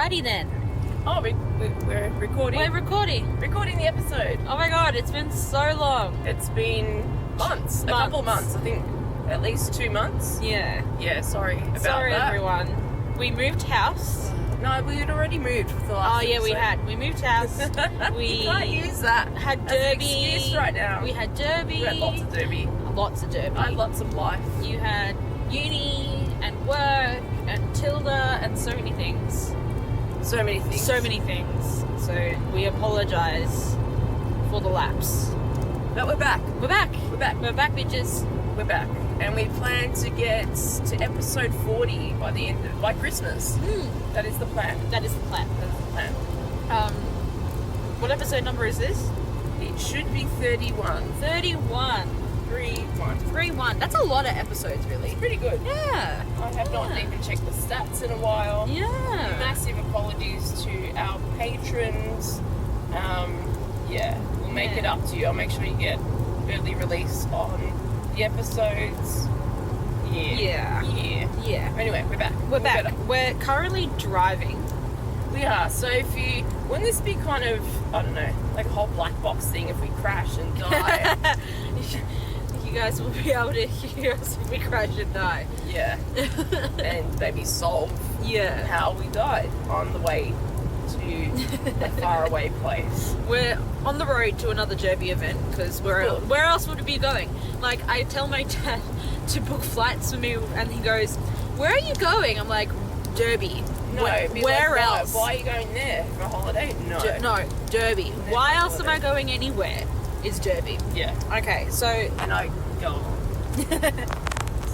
Alrighty then. Oh, we're recording. We're recording. Recording the episode. Oh my god, it's been so long. It's been months. A couple months. I think at least 2 months. Yeah. Yeah, sorry about Sorry, that. everyone. We moved house. No, we had already moved with the last Oh yeah, we episode. had. We moved house. We You can't use that had as an Derby. excuse right now. We had Derby. We had lots of Derby. Lots of Derby. I had lots of life. You had uni and work and Tilda and so many things. So many things. So many things. So we apologise for the lapse. But we're back. We're back. We're back. We're back, bitches. We're back. And we plan to get to episode 40 by Christmas. That is the plan. That is the plan. That is the plan. What episode number is this? It should be 31. 31. 3-1. That's a lot of episodes, really. Pretty good. Yeah. I have not even checked the stats in a while. Yeah. Massive apologies to our patrons. We'll make it up to you. I'll make sure you get early release on the episodes. Yeah. Anyway, we're back. We're back. better. We're currently driving. We are. So wouldn't this be kind of, I don't know, like a whole black box thing if we crash and die? You guys will be able to hear us if we crash and die. Yeah. And maybe solve Yeah. how we died on the way to a faraway place. We're on the road to another Derby event because where else would we be going? Like, I tell my dad to book flights for me and he goes, "Where are you going?" I'm like, "Derby." No, where like, else? Why are you going there for a holiday? No. No, Derby. Why no else am I going anywhere? Is Derby. Yeah. Okay, so And I go to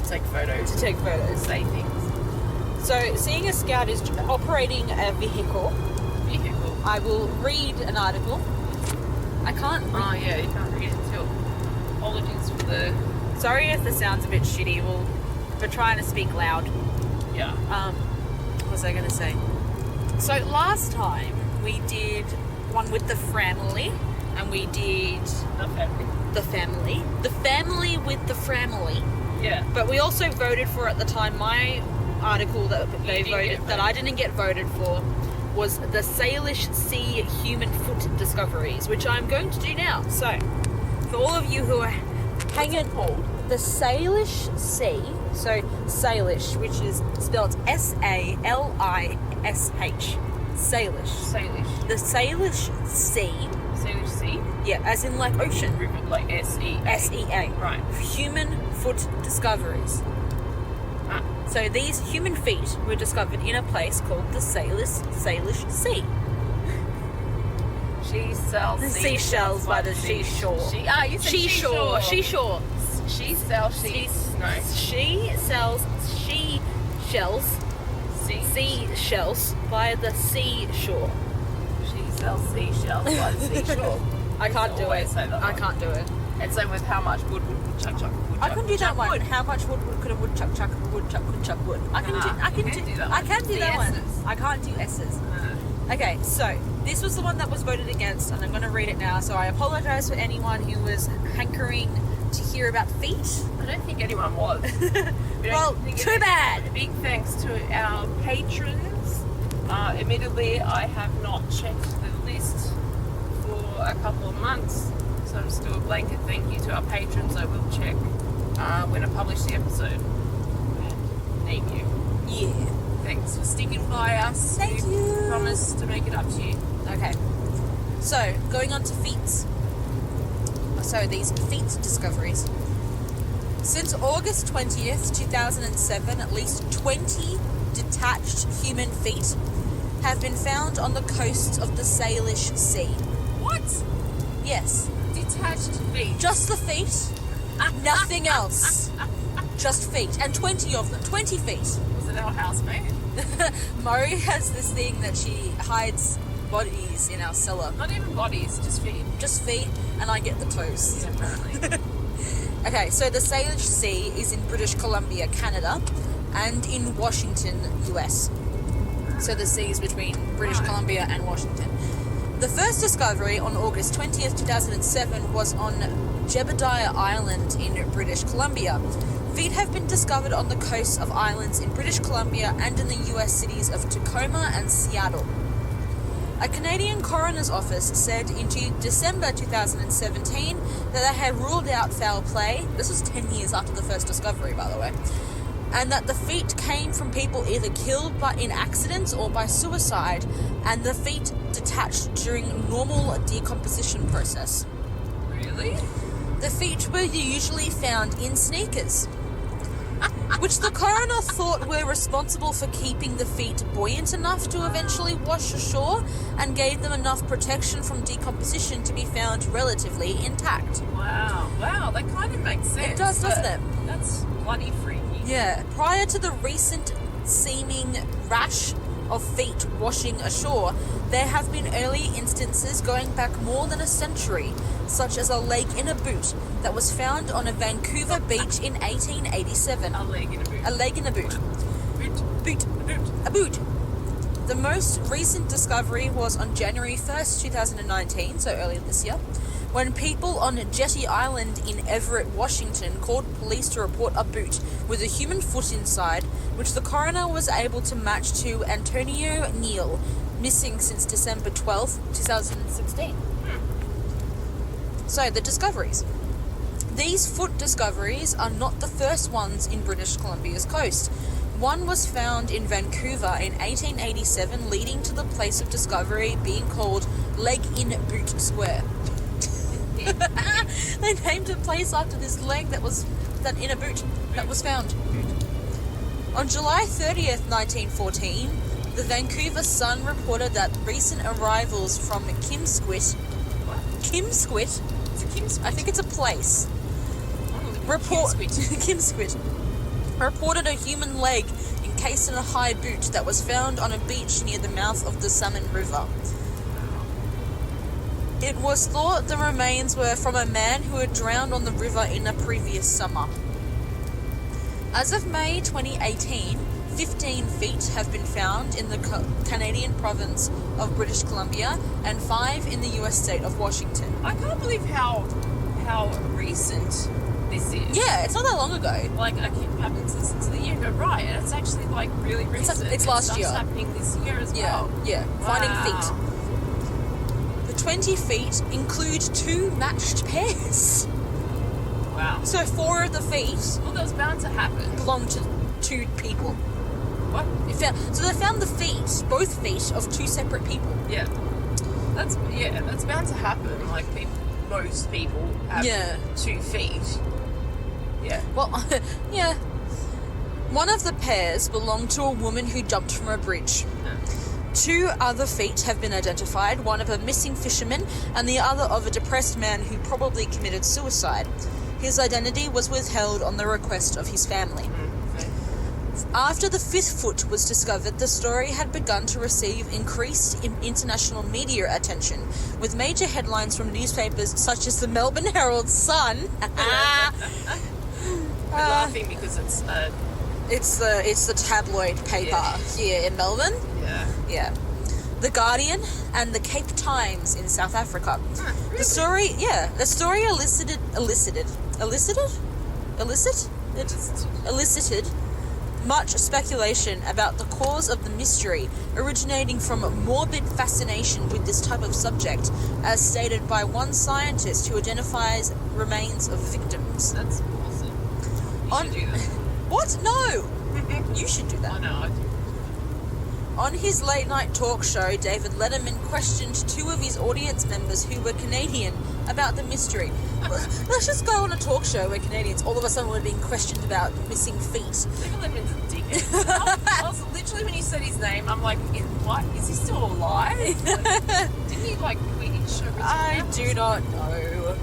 take photos. to take photos. Say things. So, seeing a scout is operating a vehicle, I will read an article. I can't read. Oh yeah, you can't read it too. Apologies for the... Sorry if the sound's a bit shitty. We're trying to speak loud. Yeah. What was I going to say? So last time we did one with the family, and we did The family. the family with the family. Yeah. But we also voted for at the time. My article that they didn't voted get that I didn't get voted for was the Salish Sea human foot discoveries, which I'm going to do now. So, for all of you who are hanging, the Salish Sea, so Salish, which is spelled S-A-L-I-S-H, Salish. Salish. The Salish Sea, Salish Sea? yeah, as in like ocean, River, like S-E-A. S-E-A, Right. human foot discoveries. Ah. So these human feet were discovered in a place called the Salish Sea. She sells The seashells by the seashore. You said Seashore. She sells sheets. No. She sells seashells by the seashore. She sells seashells by the seashore. I can't do Always it. say that I one. can't do it. And same with how much wood chuck. I can do that one. How much wood could a woodchuck chuck wood? I can do that. I can do that one. S's. I can't do S's. Okay, so this was the one that was voted against, and I'm going to read it now. So I apologise for anyone who was hankering to hear about feet. I don't think anyone was. Well, too bad. Big thanks to our patrons. Admittedly, I have not checked the list for a couple of months, so I'm still a blanket thank you to our patrons. I will check when I publish the episode. Thank you. Yeah. Thanks for sticking by us. Thank We you. promise to make it up to you. Okay. So, going on to feet. So, these feet discoveries. Since August 20th, 2007, at least 20 detached human feet have been found on the coasts of the Salish Sea. What? Yes. Detached feet. Just the feet. Nothing else. Just feet. And 20 of them. 20 feet. Was it our housemate? Mo has this thing that she hides bodies in our cellar. Not even bodies, just feet. Just feet, and I get the toes. Yeah, apparently. Okay, so the Salish Sea is in British Columbia, Canada, and in Washington, US. So the sea is between British Columbia and Washington. The first discovery on August 20th, 2007 was on Jebediah Island in British Columbia. Feet have been discovered on the coasts of islands in British Columbia and in the US cities of Tacoma and Seattle. A Canadian coroner's office said in December 2017 that they had ruled out foul play. This was 10 years after the first discovery, by the way. And that the feet came from people either killed in accidents or by suicide, and the feet detached during normal decomposition process. Really? The feet were usually found in sneakers, which the coroner thought were responsible for keeping the feet buoyant enough to eventually wash ashore and gave them enough protection from decomposition to be found relatively intact. Wow, that kind of makes sense. It does, doesn't it? That's bloody freaky. Yeah, prior to the recent seeming rash of feet washing ashore, there have been early instances going back more than a century, such as a leg in a boot that was found on a Vancouver beach in 1887. A leg in a boot. A leg in a boot. Boot. A boot. The most recent discovery was on January 1st, 2019, so earlier this year, when people on Jetty Island in Everett, Washington called police to report a boot with a human foot inside, which the coroner was able to match to Antonio Neal, missing since December 12th, 2016. So, the discoveries. These foot discoveries are not the first ones in British Columbia's coast. One was found in Vancouver in 1887, leading to the place of discovery being called Leg in Boot Square. They named a place after this leg that in a boot that was found. On July 30th, 1914, the Vancouver Sun reported that recent arrivals from Kimsquit. Kimsquit? It's a Kimsquit. I think it's a place. Kimsquit reported a human leg encased in a high boot that was found on a beach near the mouth of the Salmon River. It was thought the remains were from a man who had drowned on the river in a previous summer. As of May 2018, 15 feet have been found in the Canadian province of British Columbia and 5 in the US state of Washington. I can't believe how recent this is. Yeah, it's not that long ago. Like, I keep having to listen to the year and go, right, and it's actually like really recent. It's last year. It's happening this year as well. Yeah. Wow. Finding feet. The 20 feet include 2 matched pairs. Wow. So 4 of the feet Well, that was bound to happen. belong to 2 people. What? So they found the feet, both feet, of 2 separate people. Yeah. That's bound to happen. Like, most people have 2 feet. Yeah. Well, yeah. One of the pairs belonged to a woman who jumped from a bridge. 2 other feet have been identified, one of a missing fisherman and the other of a depressed man who probably committed suicide. His identity was withheld on the request of his family. Okay. After the 5th foot was discovered, the story had begun to receive increased international media attention, with major headlines from newspapers such as the Melbourne Herald Sun. We're laughing because It's the tabloid paper here in Melbourne. Yeah. The Guardian and the Cape Times in South Africa. Really? The story elicited much speculation about the cause of the mystery, originating from morbid fascination with this type of subject, as stated by one scientist who identifies remains of victims. That's awesome. You should do that. What? No! You should do that. I know, I do. On his late-night talk show, David Letterman questioned 2 of his audience members who were Canadian about the mystery. Let's just go on a talk show where Canadians all of a sudden were being questioned about missing feet. David Letterman's a dickhead. I was literally, when you said his name, I'm like, what? Is he still alive? Like, didn't he quit his show? I do not know.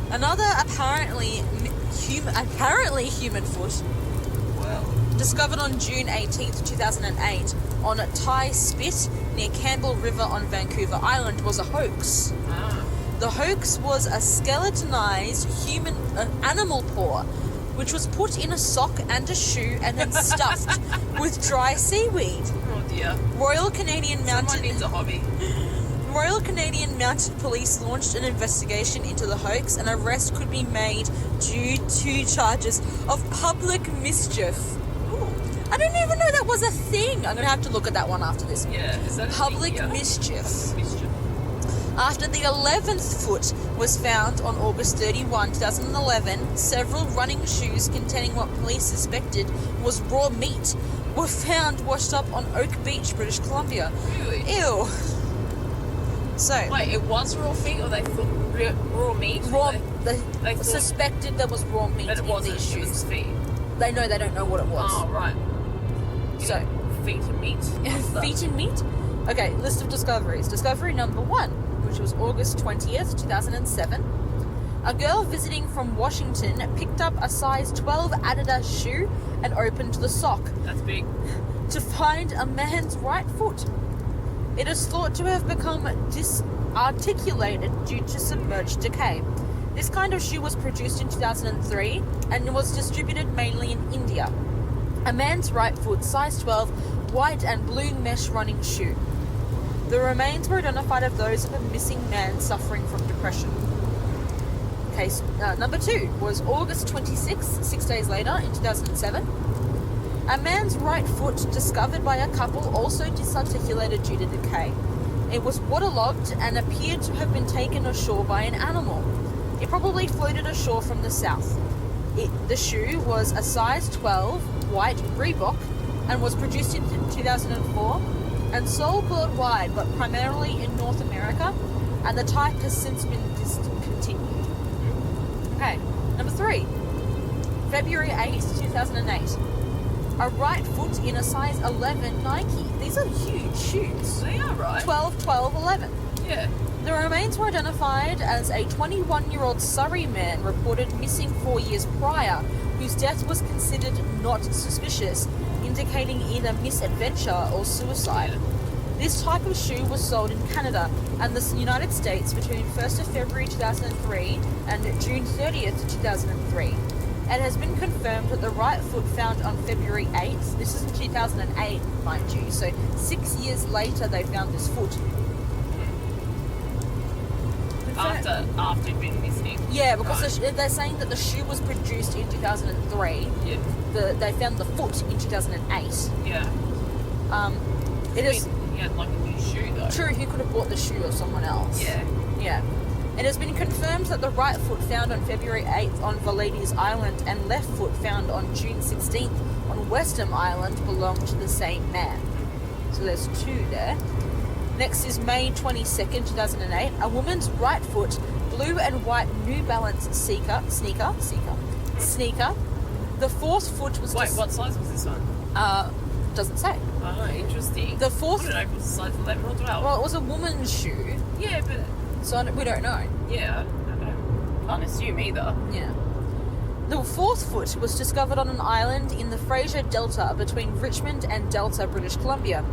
Another apparently human foot, discovered on June 18th, 2008, on Tai Spit near Campbell River on Vancouver Island, was a hoax. The hoax was a skeletonized human animal paw, which was put in a sock and a shoe and then stuffed with dry seaweed. Oh dear. Royal Canadian Mountain. Someone needs a hobby. Royal Canadian Mounted Police launched an investigation into the hoax, and arrest could be made due to charges of public mischief. Ooh. I didn't even know that was a thing. I'm going to have to look at that one after this. Yeah, is that a Public thing? Yeah. mischief. Mischief. After the 11th foot was found on August 31, 2011, several running shoes containing what police suspected was raw meat were found washed up on Oak Beach, British Columbia. Really? Ew. So, Wait, it was raw feet, or they thought raw meat? they thought- suspected there was raw meat But it in wasn't. these It was shoes. feet. They don't know what it was. Oh, right. So, Feet and meat. What's that? feet and meat? Okay, list of discoveries. Discovery number 1, which was August 20th, 2007. A girl visiting from Washington picked up a size 12 Adidas shoe and opened the sock That's big. to find a man's right foot. It is thought to have become disarticulated due to submerged decay. This kind of shoe was produced in 2003 and was distributed mainly in India. A man's right foot, size 12, white and blue mesh running shoe. The remains were identified as those of a missing man suffering from depression. Case number 2 was August 26, 6 days later in 2007. A man's right foot discovered by a couple also disarticulated due to decay. It was waterlogged and appeared to have been taken ashore by an animal. It probably floated ashore from the south. The shoe was a size 12 white Reebok and was produced in 2004 and sold worldwide, but primarily in North America, and the type has since been discontinued. Okay, number 3, February 8th, 2008. A right foot in a size 11 Nike. These are huge shoes. They are right. 12, 12, 11. Yeah. The remains were identified as a 21-year-old Surrey man reported missing 4 years prior, whose death was considered not suspicious, indicating either misadventure or suicide. This type of shoe was sold in Canada and the United States between 1st of February 2003 and June 30th, 2003. It has been confirmed that the right foot found on February 8th, this is in 2008, mind you, so 6 years later they found this foot. After it'd been missing. Yeah, because Right. they're saying that the shoe was produced in 2003. Yeah. They found the foot in 2008. Yeah. It is He had like a new shoe though. true he could have bought the shoe of someone else. Yeah. Yeah. It has been confirmed that the right foot found on February 8th on Valades Island and left foot found on June 16th on Western Island belong to the same man. So there's 2 there. Next is May 22nd, 2008. A woman's right foot, blue and white New Balance sneaker. The 4th foot was Wait, what size was this one? doesn't say. Oh, interesting. The 4th, I don't know if it was a size 11 or 12. well, it was a woman's shoe, yeah, but so we don't know. yeah, I can't assume either. Yeah. The 4th foot was discovered on an island in the Fraser Delta between Richmond and Delta, British Columbia.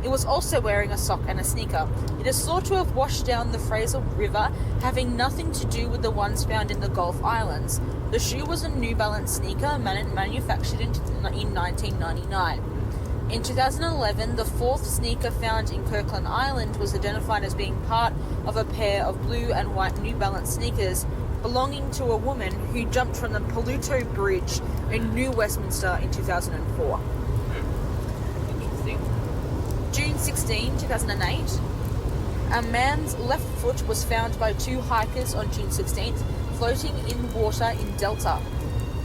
It was also wearing a sock and a sneaker. It is thought to have washed down the Fraser River, having nothing to do with the ones found in the Gulf Islands. The shoe was a New Balance sneaker manufactured in 1999. In 2011, the 4th sneaker found in Kirkland Island was identified as being part of a pair of blue and white New Balance sneakers belonging to a woman who jumped from the Paluto Bridge in New Westminster in 2004. Interesting. June 16, 2008, a man's left foot was found by 2 hikers on June 16th, floating in water in Delta.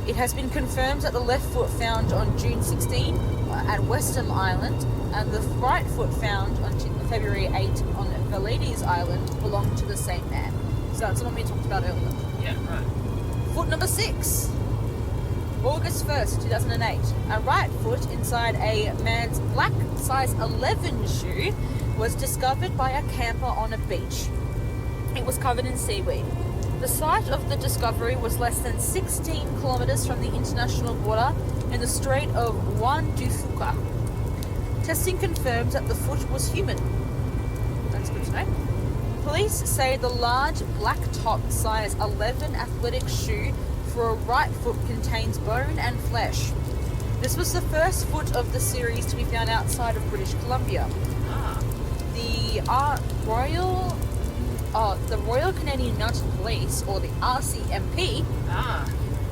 It has been confirmed that the left foot found on June 16 at Western Island and the right foot found on February 8 on Valades Island belonged to the same man. So that's the one we talked about earlier. Yeah, right. Foot number 6. August 1st, 2008. A right foot inside a man's black size 11 shoe was discovered by a camper on a beach. It was covered in seaweed. The site of the discovery was less than 16 kilometers from the international border in the Strait of Juan de Fuca. Testing confirmed that the foot was human. That's good to know. Police say the large black top size 11 athletic shoe for a right foot contains bone and flesh. This was the first foot of the series to be found outside of British Columbia. Ah. The Royal Canadian Mounted Police, or the RCMP,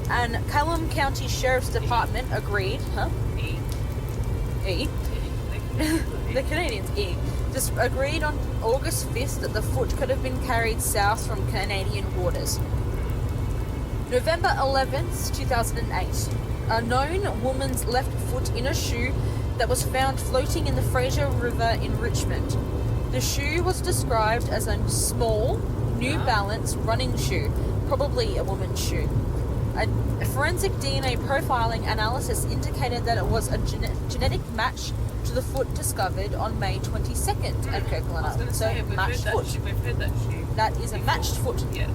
and Callum County Sheriff's Department agreed. The Canadians just agreed on August 5th that the foot could have been carried south from Canadian borders. November 11th, 2008, a known woman's left foot in a shoe that was found floating in the Fraser River in Richmond. The shoe was described as a small, New Balance running shoe, probably a woman's shoe. A forensic DNA profiling analysis indicated that it was a genetic match to the foot discovered on May 22nd at Kirkland. So, matched foot. We've heard that shoe. That is a matched foot. Yeah.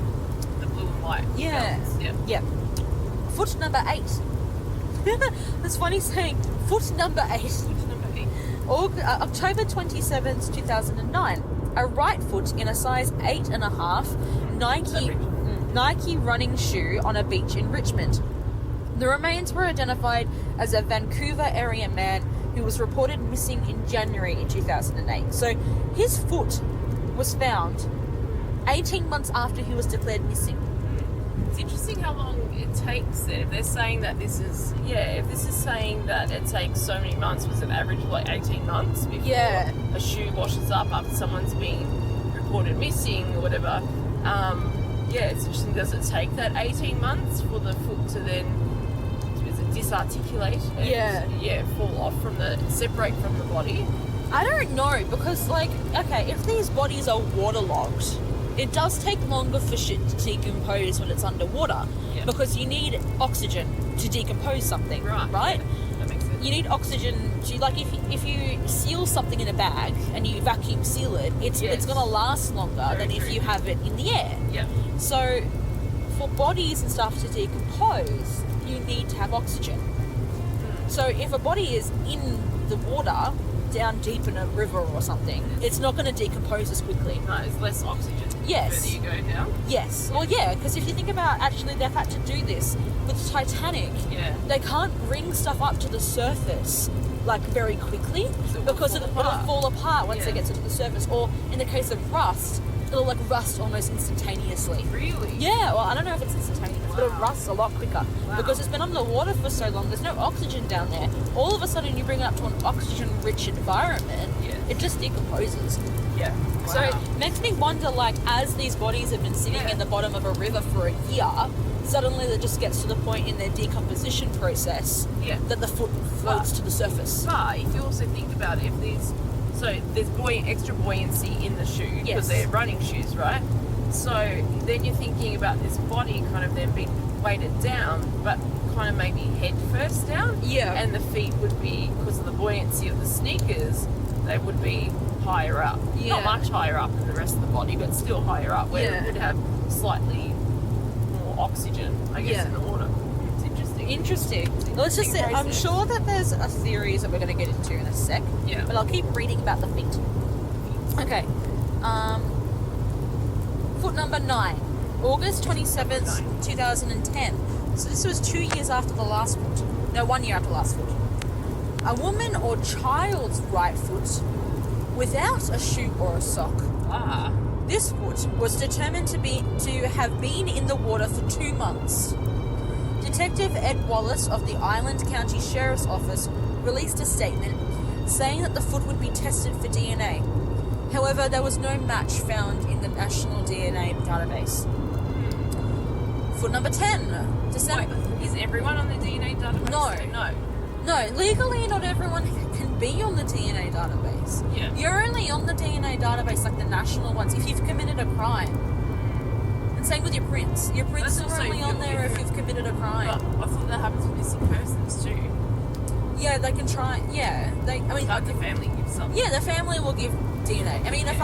The blue and white. Yeah. Yeah. Foot number 8. It's funny saying foot number 8. Foot number 8. October 27th, 2009. A right foot in a size 8.5 Nike running shoe on a beach in Richmond. The remains were identified as a Vancouver area man who was reported missing in January 2008. So his foot was found 18 months after he was declared missing. It's interesting how long it takes then. If they're saying that this is saying that it takes so many months, was it average like 18 months before a shoe washes up after someone's been reported missing or whatever? It's interesting. Does it take that 18 months for the foot to then disarticulate and fall off separate from the body? I don't know, because if these bodies are waterlogged, it does take longer for shit to decompose when it's underwater, because you need oxygen to decompose something, right? Yeah, that makes sense. You need oxygen to, if you seal something in a bag and you vacuum seal it, it's going to last longer than if you have it in the air. Yeah. So for bodies and stuff to decompose, you need to have oxygen. So if a body is in the water, down deep in a river or something, it's not going to decompose as quickly. No, it's less oxygen. Yes. The further you go down. Yes. Well, yeah, because if you think about, actually, they've had to do this with the Titanic. Yeah. They can't bring stuff up to the surface very quickly, because it'll fall apart once it gets to the surface. Or in the case of rust, it'll rust almost instantaneously. Really? Yeah. Well, I don't know if it's instantaneous, but it rusts a lot quicker because it's been underwater for so long. There's no oxygen down there. All of a sudden, you bring it up to an oxygen-rich environment, it just decomposes. Yeah. Wow. So it makes me wonder, as these bodies have been sitting in the bottom of a river for a year, suddenly it just gets to the point in their decomposition process that the foot floats to the surface. But if you also think about it, there's extra buoyancy in the shoe because they're running shoes, right? So then you're thinking about this body kind of then being weighted down, but kind of maybe head first down. Yeah. And the feet would be, because of the buoyancy of the sneakers, they would be higher up. Yeah. Not much higher up than the rest of the body, but still higher up, where it would have slightly more oxygen, I guess, in the water. It's interesting. Let's just say, I'm sure that there's a theory that we're going to get into in a sec. Yeah. But I'll keep reading about the feet. Okay. Foot number 9. August 27th, 2010. So this was 2 years after the last foot. No, 1 year after the last foot. A woman or child's right foot without a shoe or a sock. This foot was determined to have been in the water for 2 months. Detective Ed Wallace of the Island County Sheriff's Office released a statement saying that the foot would be tested for DNA. However, there was no match found in the National DNA database. Foot number 10. December. Wait, is everyone on the DNA database? No, legally not everyone can be on the DNA database. Yeah. You're only on the DNA database, the national ones, if you've committed a crime. And same with your prints. Your prints are only on there if you've committed a crime. But I thought that happens with missing persons too. Yeah, they can try. Yeah, the family gives something. Yeah, the family will give DNA. I mean, if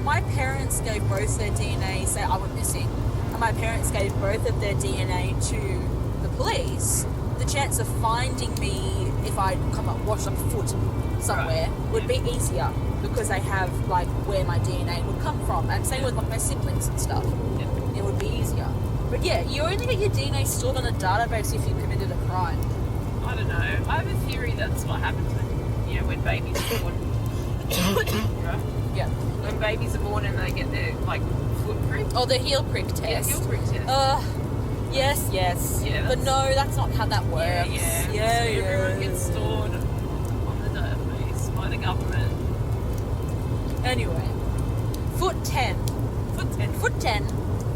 my parents gave both their DNA, say I went missing, and my parents gave both of their DNA to the police, the chance of finding me if I come up washed up foot somewhere would be easier, because they have where my DNA would come from, and same with my siblings and stuff. It would be easier. But yeah, you only get your DNA stored on a database if you committed a crime. I don't know. I have a theory that's what happens when babies are born. Right? Yeah. When babies are born and they get their like foot pricked. Oh, the heel prick test. Yeah, heel prick test. Yes. Yeah, But no, that's not how that works. Yeah. So everyone gets stored on the database by the government. Anyway, foot 10. Foot 10,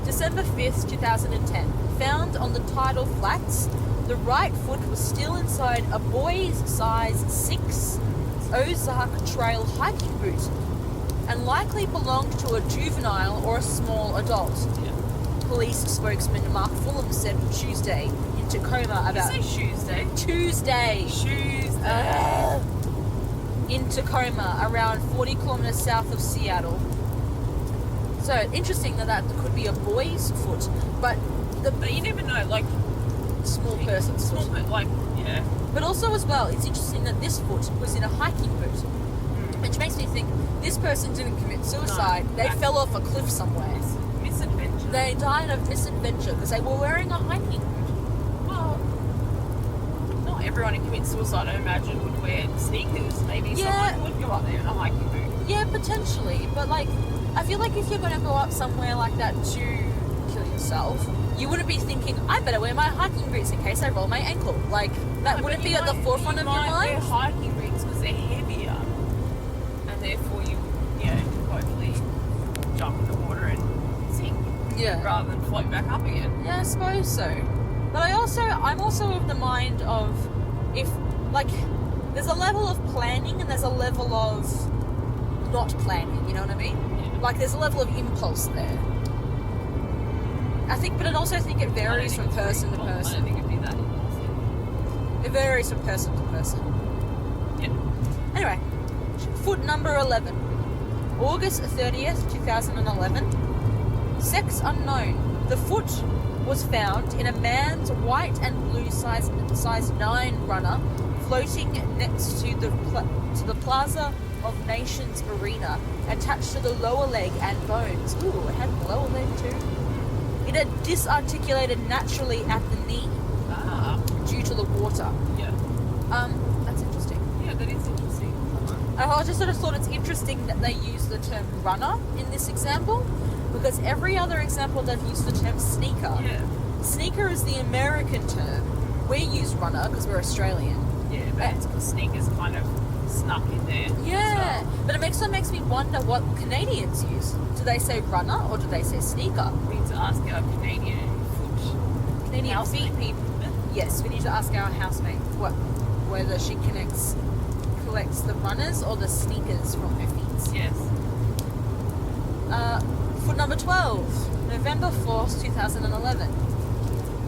December 5th, 2010. Found on the tidal flats. The right foot was still inside a boy's size 6 Ozark Trail hiking boot and likely belonged to a juvenile or a small adult. Yeah. Police spokesman Mark Fulham said Tuesday in Tacoma about... Did you say Tuesday. In Tacoma, around 40 kilometers south of Seattle. So, interesting that could be a boy's foot, but you never know, like... Small person's foot. Yeah. But also as well, it's interesting that this foot was in a hiking boot, which makes me think this person didn't commit suicide. No, they fell off a cliff somewhere. Misadventure. They died of misadventure because they were wearing a hiking boot. Well, not everyone who commits suicide, I imagine, would wear sneakers. Maybe someone would go up there in a hiking boot. Yeah, potentially. But, like, I feel like if you're going to go up somewhere like that to kill yourself, you wouldn't be thinking, I better wear my hiking boots in case I roll my ankle. Like, that wouldn't be at the forefront of your mind. You might wear hiking boots because they're heavier. And therefore you hopefully jump in the water and sink. Yeah. Rather than float back up again. Yeah, I suppose so. But I'm also of the mind of, if, like, there's a level of planning and there's a level of not planning, you know what I mean? Yeah. Like, there's a level of impulse there. But I also think it varies from person to I don't person. think it'd be that impulsive. It varies from person to person. Yeah. Anyway, foot number 11. August 30th, 2011. Sex unknown. The foot was found in a man's white and blue size 9 runner floating next to the Plaza of Nations Arena, attached to the lower leg and bones. Ooh, it had the lower leg too. It had disarticulated naturally at the knee due to the water. Yeah. That's interesting. Yeah, that is interesting. I just sort of thought it's interesting that they use the term runner in this example, because every other example they've used the term sneaker. Yeah. Sneaker is the American term. We use runner because we're Australian. Yeah, but it's because sneakers kind of snuck in there. Yeah, but it also makes me wonder what Canadians use. Do they say runner or do they say sneaker? We need to ask our Canadian Canadian housemate. feet people. Yes, we need to ask our housemate whether she collects the runners or the sneakers from her feet. Yes. Foot number 12, November 4th, 2011.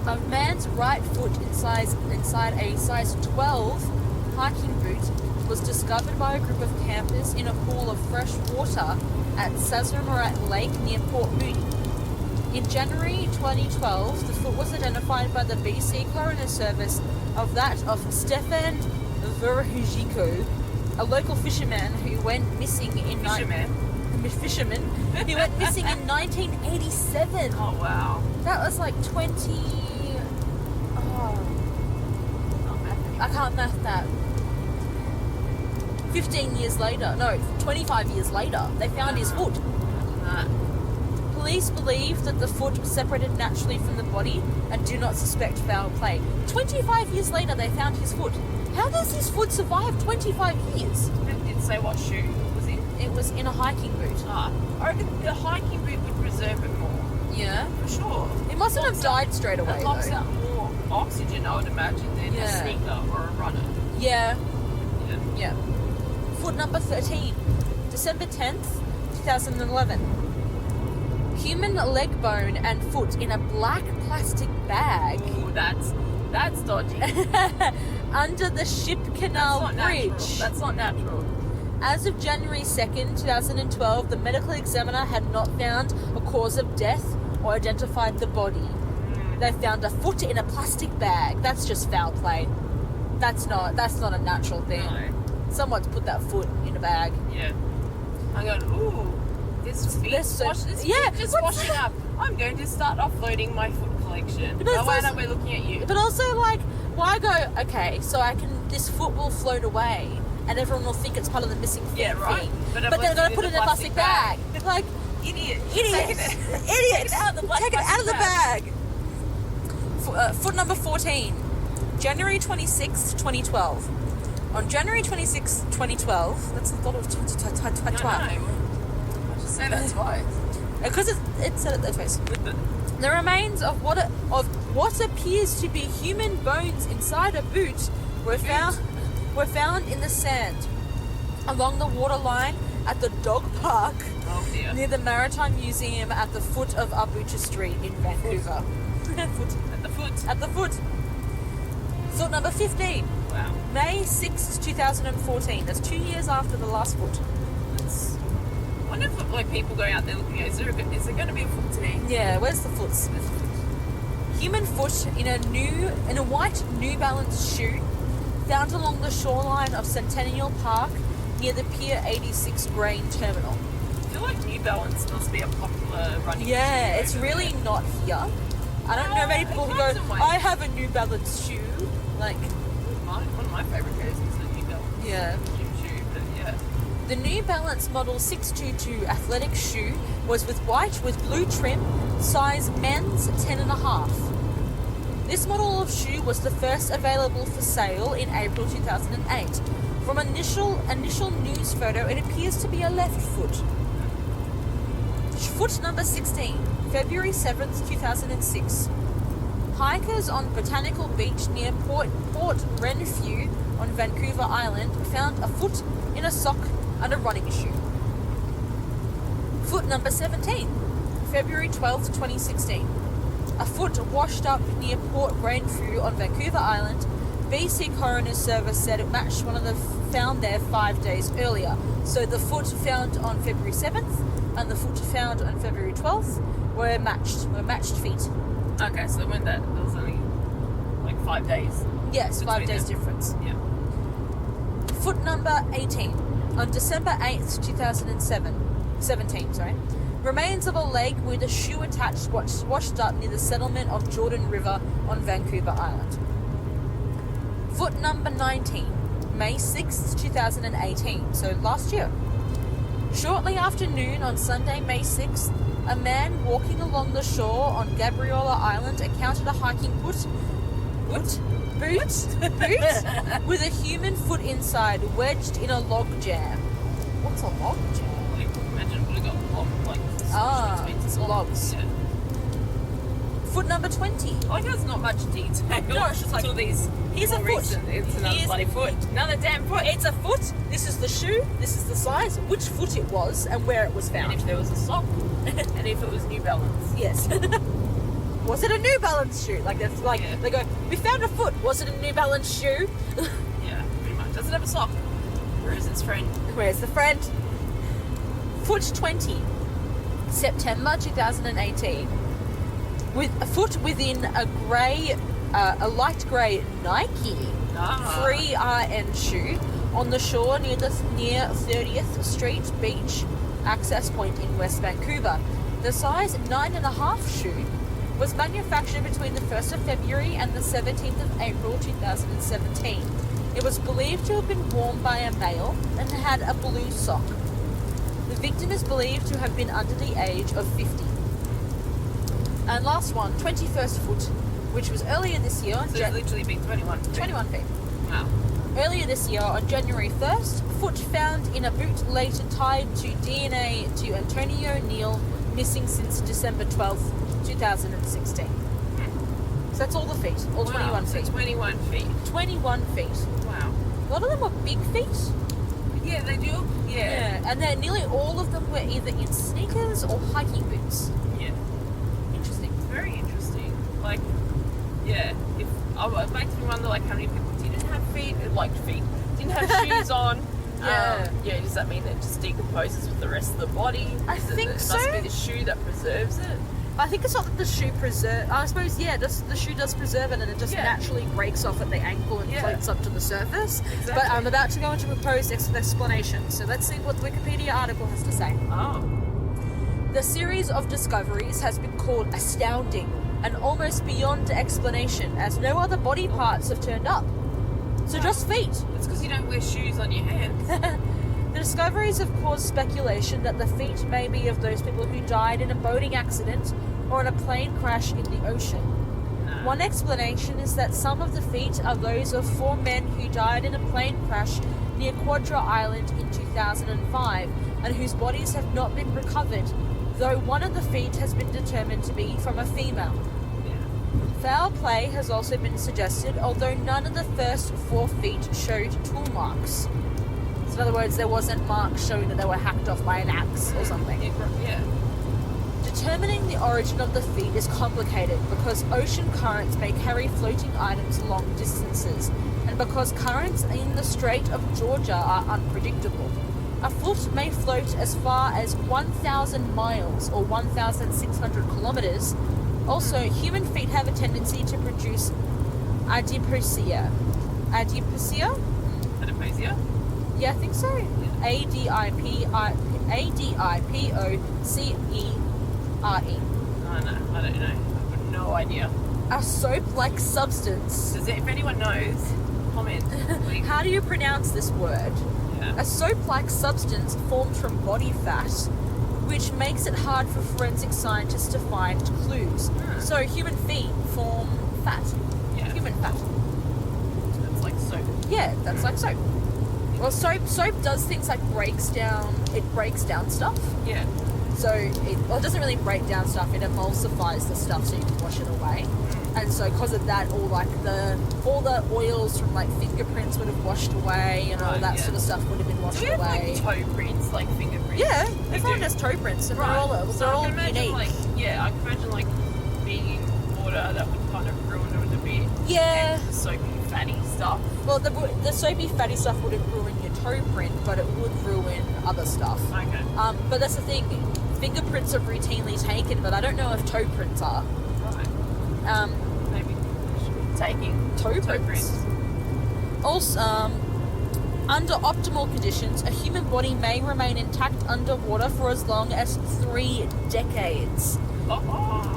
A man's right foot inside a size 12 hiking boot was discovered by a group of campers in a pool of fresh water at Sazeramat Lake near Port Moody. In January 2012, the foot was identified by the BC Coroner Service of that of Stefan Verhujiko, a local fisherman who went missing in fisherman who went missing in 1987. Oh wow. That was like 20. I can't math that. 15 years later, no, 25 years later, they found his foot. Police believe that the foot was separated naturally from the body and do not suspect foul play. 25 years later, they found his foot. How does his foot survive 25 years? It didn't say what shoe it was in. It was in a hiking boot. I reckon the hiking boot would preserve it more. Yeah. For sure. It mustn't have died straight away, It locks though. out more oxygen, I would imagine, than a sneaker or a runner. Yeah. Yeah. Foot number 13, December 10th, 2011. Human leg bone and foot in a black plastic bag. Ooh, that's dodgy. Under the Ship Canal Bridge. Natural. That's not natural. As of January 2nd, 2012, the medical examiner had not found a cause of death or identified the body. They found a foot in a plastic bag. That's just foul play. That's not a natural thing. No. Someone's put that foot in a bag. Yeah. I'm going, ooh, this feet They're so- this yeah, feet just what's washing that? up. I'm going to start offloading my foot collection. But it's No, why also- not? We're looking at you. But also, like, why go, okay, so this foot will float away and everyone will think it's part of the missing feet Yeah, right. thing. But But they're going to put it in a plastic bag. Like, Idiot. idiot. Take it out of the black Take it out of the plastic bag. Foot number 14. January 26th, 2012. On January 26th, 2012, that's a lot of twice. I just say that twice. Because it said it that twice. The remains of what appears to be human bones inside a boot were found in the sand along the waterline at the dog park near the Maritime Museum at the foot of Abuja Street in Vancouver. At the foot. Foot number 15. Wow. May 6th, 2014. That's 2 years after the last foot. I wonder if like people going out there looking at is there going to be a foot today? Yeah, where's the foot? Human foot in a white New Balance shoe found along the shoreline of Centennial Park near the Pier 86 grain terminal. I feel like New Balance must be a popular running shoe. Yeah, it's really not here. I don't know many people who go, I have a New Balance shoe. Like, one of my favourite pairs is the New Balance. Yeah. Shoe, but yeah. The New Balance Model 622 athletic shoe was with white with blue trim, size men's 10.5. This model of shoe was the first available for sale in April 2008. From initial news photo, it appears to be a left foot. Foot number 16, February 7th, 2006. Hikers on Botanical Beach near Port Renfrew on Vancouver Island found a foot in a sock and a running shoe. Foot number 17, February 12th, 2016. A foot washed up near Port Renfrew on Vancouver Island. BC Coroner's Service said it matched one of the found there 5 days earlier. So the foot found on February 7th and the foot found on February 12th were matched feet. Okay, so when there was only like 5 days. Yes, 5 days difference. Yeah. Foot number 18. On December 8th, 2017, remains of a leg with a shoe attached washed up near the settlement of Jordan River on Vancouver Island. Foot number 19. May 6th, 2018, so last year. Shortly after noon on Sunday, May 6th, a man walking along the shore on Gabriola Island encountered a hiking boot with a human foot inside, wedged in a log jam. What's a log jam? Like, imagine it would have got locked like It's logs. Yeah. Foot number 20. I like there's not much detail. No, it's just like, all these. Here's a foot. It's another bloody foot. Another damn foot. It's a foot. This is the shoe. This is the size, which foot it was, and where it was And found. if there was a sock, and if it was New Balance. Yes. Was it a New Balance shoe? Like that's like Yeah. they go, we found a foot. Was it a New Balance shoe? Yeah, pretty much. Does it have a sock? Where is its friend? Where's the friend? Foot 20, September 2018. With a foot within a light grey Nike Free RN shoe on the shore near 30th Street Beach access point in West Vancouver. The size 9.5 shoe was manufactured between the 1st of February and the 17th of April 2017. It was believed to have been worn by a male and had a blue sock. The victim is believed to have been under the age of 50. And last one, 21st foot, which was earlier this year. So it's literally been 21 feet. 21 feet. Wow. Earlier this year, on January 1st, foot found in a boot later tied to DNA to Antonio Neal, missing since December 12th, 2016. So that's all the feet, all 21 feet. So 21 feet. 21 feet. Wow. A lot of them were big feet. Yeah, they do. Yeah. And then nearly all of them were either in sneakers or hiking boots. Yeah. Interesting. Very interesting. Like, yeah. It makes me wonder, like, how many people didn't have feet, didn't have shoes on. Yeah. Does that mean it just decomposes with the rest of the body? I think so. It must be the shoe that preserves it. I think it's not that the shoe preserve. I suppose, the shoe does preserve it, and it just naturally breaks off at the ankle and floats up to the surface. Exactly. But I'm about to go into a proposed explanation. So let's see what the Wikipedia article has to say. Oh. The series of discoveries has been called astounding and almost beyond explanation, as no other body parts have turned up. So just feet. It's because you don't wear shoes on your hands. The discoveries have caused speculation that the feet may be of those people who died in a boating accident or in a plane crash in the ocean. One explanation is that some of the feet are those of 4 men who died in a plane crash near Quadra Island in 2005 and whose bodies have not been recovered, though one of the feet has been determined to be from a female. Foul play has also been suggested, although none of the first 4 feet showed tool marks. So in other words, there wasn't marks showing that they were hacked off by an axe or something. Yeah. Determining the origin of the feet is complicated because ocean currents may carry floating items long distances, and because currents in the Strait of Georgia are unpredictable. A foot may float as far as 1,000 miles or 1,600 kilometers. Also, human feet have a tendency to produce adiposia. Adiposia? Adiposia? Yeah, I think so. A-D-I-P-O-C-E-R-E. Oh, no, I don't know. I've got no idea. A soap-like substance. If anyone knows, comment. Please. How do you pronounce this word? Yeah. A soap-like substance formed from body fat, which makes it hard for forensic scientists to find clues. So human feet form fat. Yeah. Human fat. That's like soap. Yeah, that's like soap. Well, soap does things like breaks down stuff. Yeah. So it doesn't really break down stuff, it emulsifies the stuff so you can wash it away. And so because of that, all the oils from like fingerprints would have washed away and all that sort of stuff would have been washed Do we have away. like toe prints, like fingerprints? Yeah, We everyone do. has toe prints and Right. they're So I all can imagine, unique. I can imagine like being in water that would kind of ruin it a bit. Yeah. And the soapy, fatty stuff. Well, the soapy fatty stuff wouldn't ruin your toe print, but it would ruin other stuff. Okay. But that's the thing. Fingerprints are routinely taken, but I don't know if toe prints are. Right. Maybe we should be taking Toe toe prints. prints. Also, under optimal conditions, a human body may remain intact underwater for as long as 3 decades, Oh.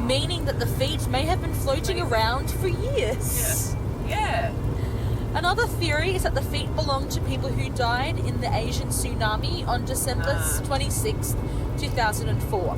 meaning that the feet may have been floating around for years. Yeah. Another theory is that the feet belong to people who died in the Asian tsunami on December 26, 2004.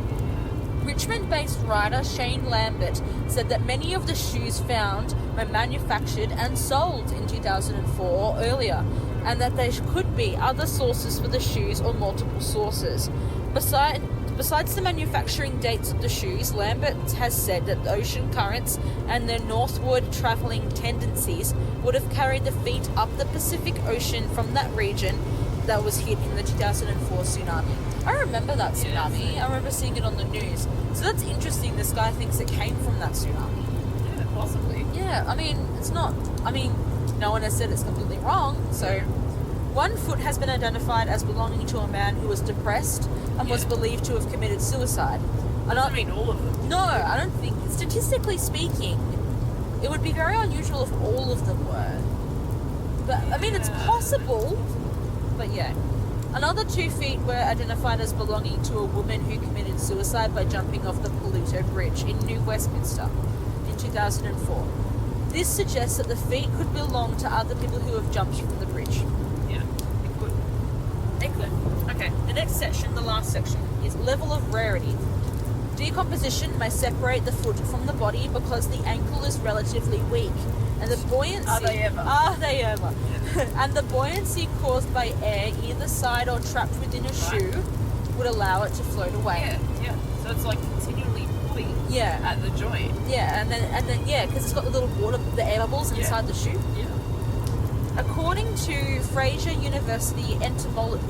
Richmond-based writer Shane Lambert said that many of the shoes found were manufactured and sold in 2004 or earlier, and that there could be other sources for the shoes or multiple sources. Besides the manufacturing dates of the shoes, Lambert has said that the ocean currents and their northward travelling tendencies would have carried the feet up the Pacific Ocean from that region that was hit in the 2004 tsunami. I remember that tsunami. Yes. I remember seeing it on the news. So that's interesting. This guy thinks it came from that tsunami. Yeah, possibly. Yeah, I mean, no one has said it's completely wrong. So, one foot has been identified as belonging to a man who was depressed and was believed to have committed suicide. I mean all of them. No, I don't think. Statistically speaking, it would be very unusual if all of them were. But, I mean, it's possible. But yeah. Another 2 feet were identified as belonging to a woman who committed suicide by jumping off the Pluto Bridge in New Westminster in 2004. This suggests that the feet could belong to other people who have jumped from the bridge. Yeah, it could. Excellent. Okay, the next section, the last section, is level of rarity. Decomposition may separate the foot from the body because the ankle is relatively weak, and the buoyancy... Are they ever? Are they ever? Yeah. And the buoyancy caused by air either side or trapped within a shoe would allow it to float away. Yeah. So it's like continually pulling at the joint. Yeah, and then because it's got the little water, the air bubbles inside the shoe. Yeah. According to Fraser University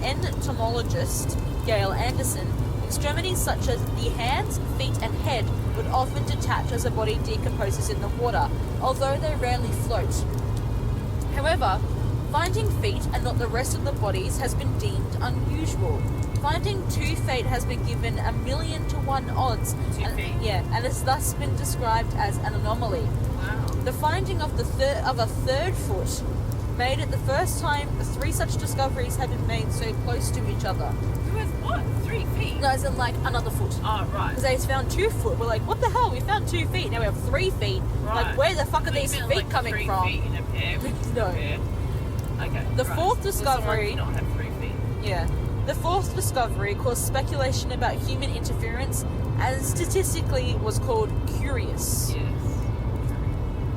entomologist Gail Anderson, extremities such as the hands, feet, and head would often detach as a body decomposes in the water, although they rarely float. However, finding feet and not the rest of the bodies has been deemed unusual. Finding 2 feet has been given 1,000,000 to 1 odds. 2 feet? Yeah, and it's thus been described as an anomaly. Wow. The finding of a third foot made it the first time 3 such discoveries have been made so close to each other. Who has what? 3 feet? No, as in like another foot. Oh, right. Because they found 2 foot. We're like, what the hell? We found 2 feet. Now we have 3 feet. Right. Like, where the fuck are these Even, feet like, coming 3 from? feet in a pair. No. A pair. Okay. The right. fourth Will someone discovery- not have 3 feet. Yeah. The fourth discovery caused speculation about human interference and statistically was called curious. Yes.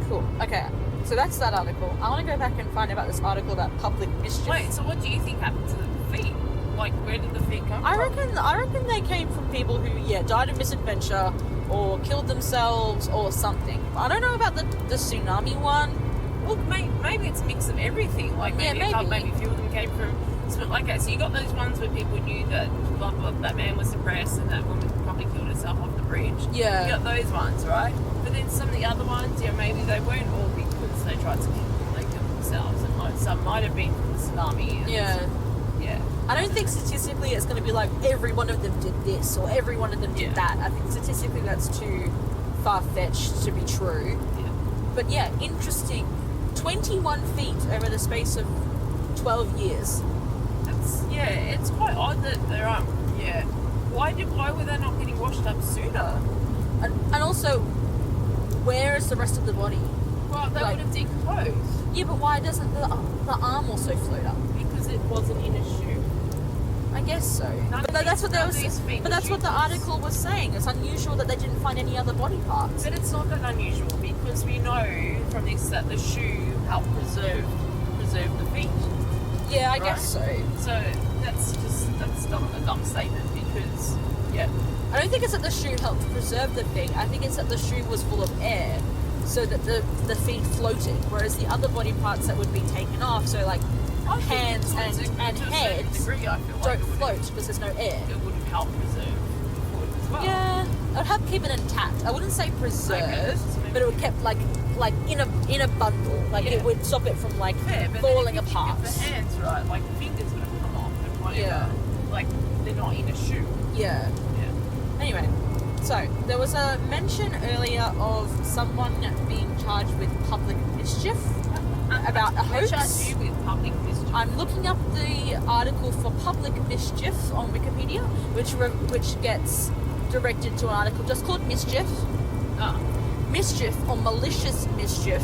Cool. Okay, so that's that article. I want to go back and find about this article about public mischief. Wait, so what do you think happened to the feet? Like, where did the feet come from? I reckon they came from people who, died of misadventure or killed themselves or something. I don't know about the tsunami one. Well, maybe it's a mix of everything. Like, maybe a few of them came from... So, okay, so you got those ones where people knew that blah, blah, that man was depressed and that woman probably killed herself off the bridge. Yeah. You got those ones, right? But then some of the other ones, maybe they weren't all because they tried to kill them, they killed themselves. And like, some might have been from the tsunami. Yeah. I don't think statistically it's going to be like every one of them did this or every one of them did that. I think statistically that's too far-fetched to be true. Yeah. But yeah, interesting. 21 feet over the space of 12 years. It's quite odd that there aren't. Yeah. Why were they not getting washed up sooner? And also, where is the rest of the body? Well, they would have decomposed. Yeah, but why doesn't the arm also float up? Because it wasn't in a shoe. I guess so. But that's what the article was saying. It's unusual that they didn't find any other body parts. But it's not that unusual because we know from this that the shoe helped preserve the feet. Yeah, I guess so. So that's not a dumb statement because I don't think it's that the shoe helped preserve the feet. I think it's that the shoe was full of air, so that the feet floated. Whereas the other body parts that would be taken off, so like hands and heads, don't float because there's no air. It would have helped preserve the foot as well. Yeah, it would help keep it intact. I wouldn't say preserved, but it would keep like in a bundle. Like it would stop it from like falling apart. The hands, right? Like the fingers would have come off and whatever. Yeah. Like they're not in a shoe. Yeah. Anyway, so there was a mention earlier of someone being charged with public mischief about a hoax. Who charged you with public mischief? I'm looking up the article for public mischief on Wikipedia, which gets directed to an article just called Mischief. Mischief or malicious mischief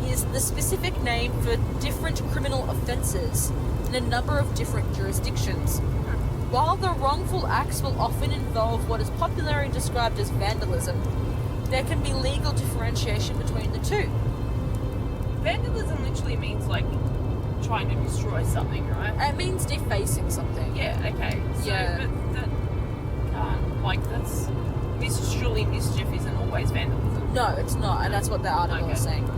is the specific name for different criminal offences in a number of different jurisdictions. While the wrongful acts will often involve what is popularly described as vandalism, there can be legal differentiation between the two. Vandalism literally means like trying to destroy something, right? It means defacing something. Yeah, okay. So, but that can't, that's surely mischief isn't always vandalism. No, it's not, and that's what the article is saying.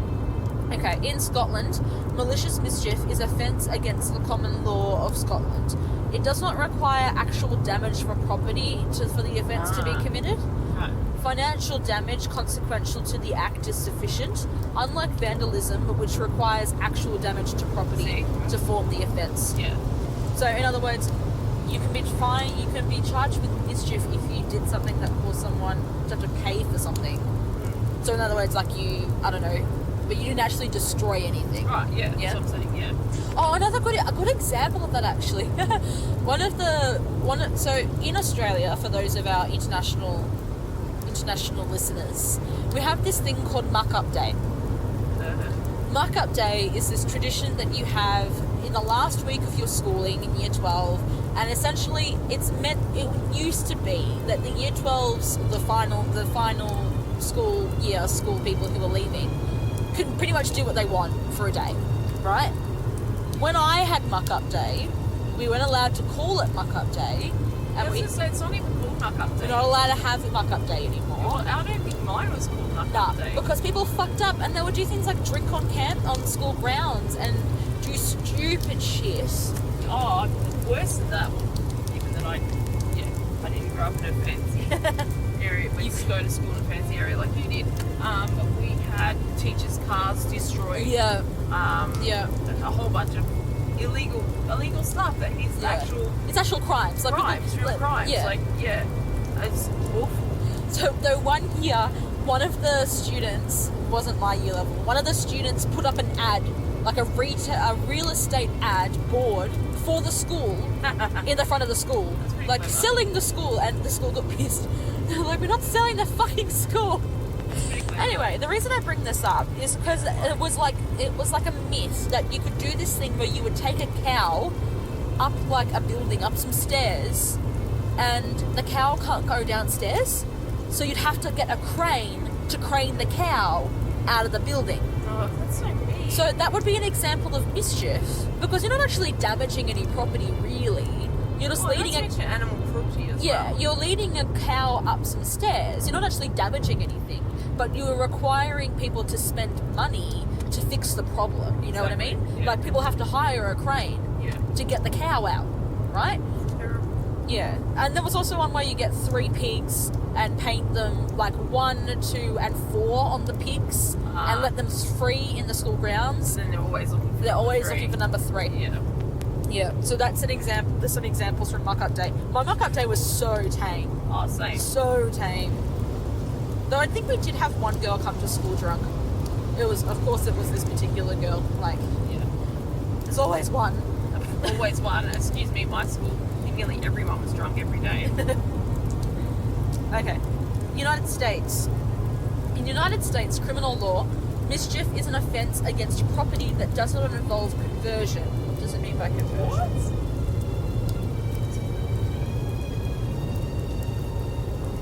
Okay, in Scotland, malicious mischief is offence against the common law of Scotland. It does not require actual damage for property for the offence to be committed. Right. Financial damage consequential to the act is sufficient, unlike vandalism, which requires actual damage to property to form the offence. Yeah. So, in other words, you can be charged with mischief if you did something that caused someone to have to pay for something. So, in other words, like I don't know, but you didn't actually destroy anything. Right, yeah, that's what I'm saying, yeah. Oh, another good example of that actually. So in Australia, for those of our international listeners, we have this thing called Muck-Up Day. Muck-Up Day is this tradition that you have in the last week of your schooling in Year 12, and essentially it used to be that the Year 12s, the final school people who were leaving, could pretty much do what they want for a day, right? When I had Muck-Up Day, we weren't allowed to call it Muck-Up Day. And it's not even called Muck-Up Day. We're not allowed to have Muck-Up Day anymore. Well, I don't think mine was called Muck-Up Day. Because people fucked up and they would do things like drink on school grounds and do stupid shit. Oh, worse than that. Even that I didn't grow up in a fancy area. We used to go to school in a fancy area like you did. But we had teachers' cars destroyed. Yeah. A whole bunch of illegal stuff that is it's actual crimes. Like real crimes. Yeah. It's awful. So the one year, one of the students, wasn't my year level, one of the students put up an ad, like a real estate ad board for the school in the front of the school. Like clever. Selling the school, and the school got pissed. They're like, we're not selling the fucking school. Anyway, the reason I bring this up is because it was like a myth that you could do this thing where you would take a cow up like a building, up some stairs, and the cow can't go downstairs, so you'd have to get a crane to crane the cow out of the building. Oh, that's so weird. So that would be an example of mischief, because you're not actually damaging any property, really. You're just leading that's actually animal cruelty as well. you're leading a cow up some stairs. You're not actually damaging anything, but you're requiring people to spend money to fix the problem. You know what I mean? Yeah. Like, people have to hire a crane to get the cow out, right? Terrible. Yeah. And there was also one where you get 3 pigs and paint them like 1, 2, and 4 on the pigs and let them free in the school grounds. And then they're always looking for They're always 3. looking for number 3. Yeah. Yeah. So that's an example. There's some examples from Muck Up Day. My Muck Up Day was so tame. Oh, same. So tame. Though I think we did have one girl come to school drunk. Of course it was this particular girl. Like, there's always one. Always one. Excuse me, my school, nearly everyone was drunk every day. Okay. United States. In United States criminal law, mischief is an offence against property that does not involve conversion. What does it mean by conversion?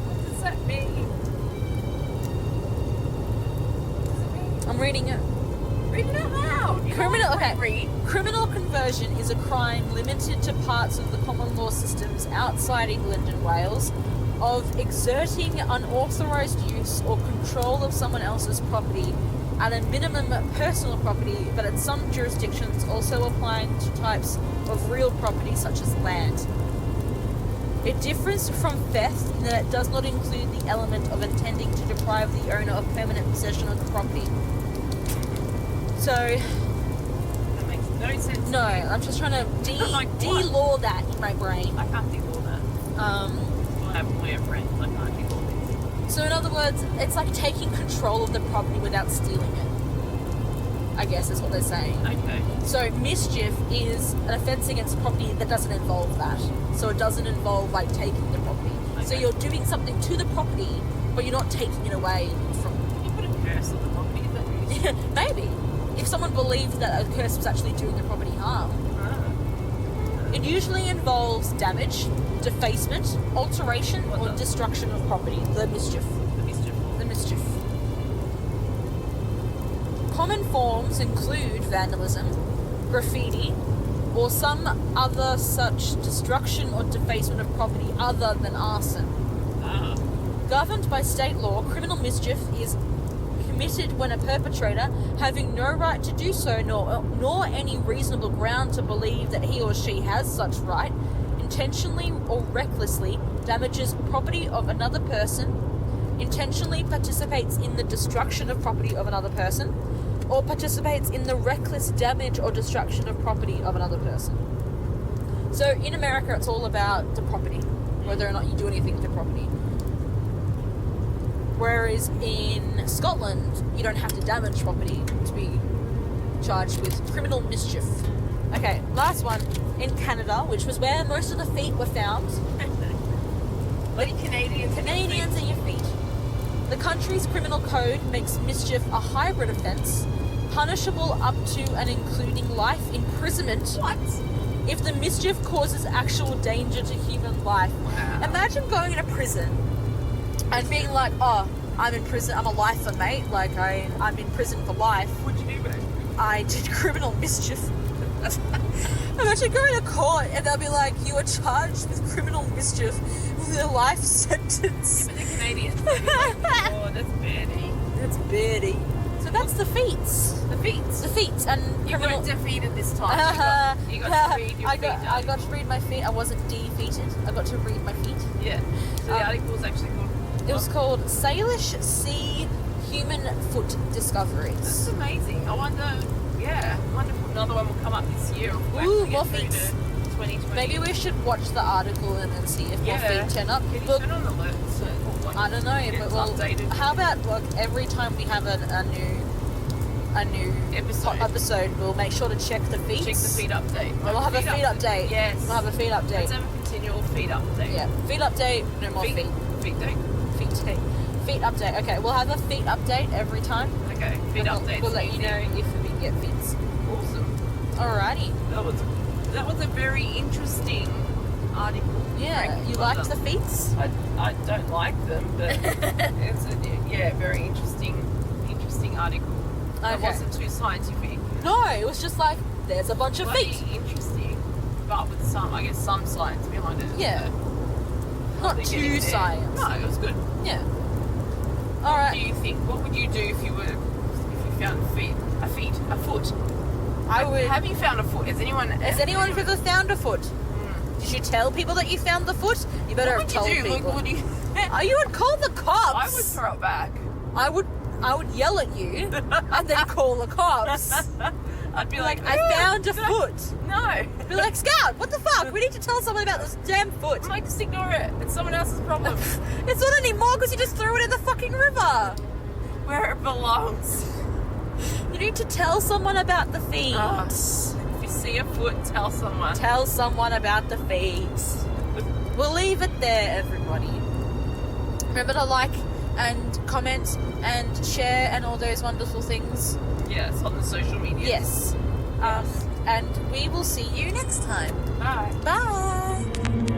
What does that mean? I'm reading it. Read it out loud. Criminal conversion is a crime limited to parts of the common law systems outside England and Wales of exerting unauthorised use or control of someone else's property, at a minimum personal property, but at some jurisdictions also applying to types of real property such as land. It differs from theft in that it does not include the element of intending to deprive the owner of permanent possession of the property. So, That makes no sense. no, I'm just trying to de-law that in my brain. I can't do all that. I have my friends. I can't do all this. So in other words, it's like taking control of the property without stealing it, I guess is what they're saying. Okay. So mischief is an offence against property that doesn't involve that. So it doesn't involve like taking the property. So Okay. you're doing something to the property, but you're not taking it away from. You put a curse on the property, is that what you Maybe. If someone believed that a curse was actually doing the property harm. It usually involves damage, defacement, alteration, or destruction of property. The mischief. The mischief. Common forms include vandalism, graffiti, or some other such destruction or defacement of property other than arson. Governed by state law, criminal mischief is committed when a perpetrator, having no right to do so nor any reasonable ground to believe that he or she has such right, intentionally or recklessly damages property of another person, intentionally participates in the destruction of property of another person, or participates in the reckless damage or destruction of property of another person. So in America it's all about the property, whether or not you do anything to property. Whereas in Scotland, you don't have to damage property to be charged with criminal mischief. Okay, last one. In Canada, which was where most of the feet were found. Bloody Canadians. Canadians and your feet. The country's criminal code makes mischief a hybrid offence, punishable up to and including life imprisonment. What? If the mischief causes actual danger to human life. Wow. Imagine going to prison and being like, oh, I'm in prison, I'm a lifer, mate. Like, I'm in prison for life. What'd you do, mate? I did criminal mischief. Imagine going to court and they'll be like, you are charged with criminal mischief with a life sentence. Yeah, but they're Canadians. They'd be like, oh, that's baddie. That's birdie. So that's the feats. The feet. The feats and You criminal... got defeated this time. You got to read your I feet. got to read my feet. I wasn't defeated. I got to read my feet. Yeah. So the article was actually called... It was called Salish Sea Human Foot Discoveries. That's amazing. I wonder if another one will come up this year. Or we'll Ooh, actually more get through feet. to 2020. Maybe we should watch the article and then see if more feet turn up. Can you Look, turn on alerts? So I don't know, but we'll... updated. How about, look, every time we have a new episode, we'll make sure to check the feet. Check the feed update. We'll have a feed update. Yes. We'll have a feed update. Let's have a continual feed update. Yeah, feed update, no more feet. Feed day. Feet update. Okay, we'll have a feet update every time. Okay, feed And update. We'll let you know if we get feeds. Awesome. Alrighty. That was that was a very interesting article. Yeah, Frank. you Well liked the done. feats? I don't like them, but it's a very interesting article. It Okay. wasn't too scientific. No, it was just like, there's a bunch of Bloody feet. interesting, but with some science behind it. Yeah. Not They're getting too there. science. No, it was good. Yeah. What do Alright. you think? What would you do if you found a foot? I would. Have you found a foot? Has anyone ever found a foot? Did you tell people that you found the foot? You better What have would told you do? people. Like, would you? You would call the cops. I would throw it back. I would yell at you and then call the cops. I'd be Like, like, I found a no, foot. No. Be like, Scout, what the fuck? We need to tell someone about this damn foot. I'm like, just ignore it. It's someone else's problem. It's not anymore because you just threw it in the fucking river. Where it belongs. You need to tell someone about the feet. If you see a foot, tell someone. Tell someone about the feet. We'll leave it there, everybody. Remember to like and comment and share and all those wonderful things. Yes, on the social media. Yes. And we will see you next time. Bye. Bye.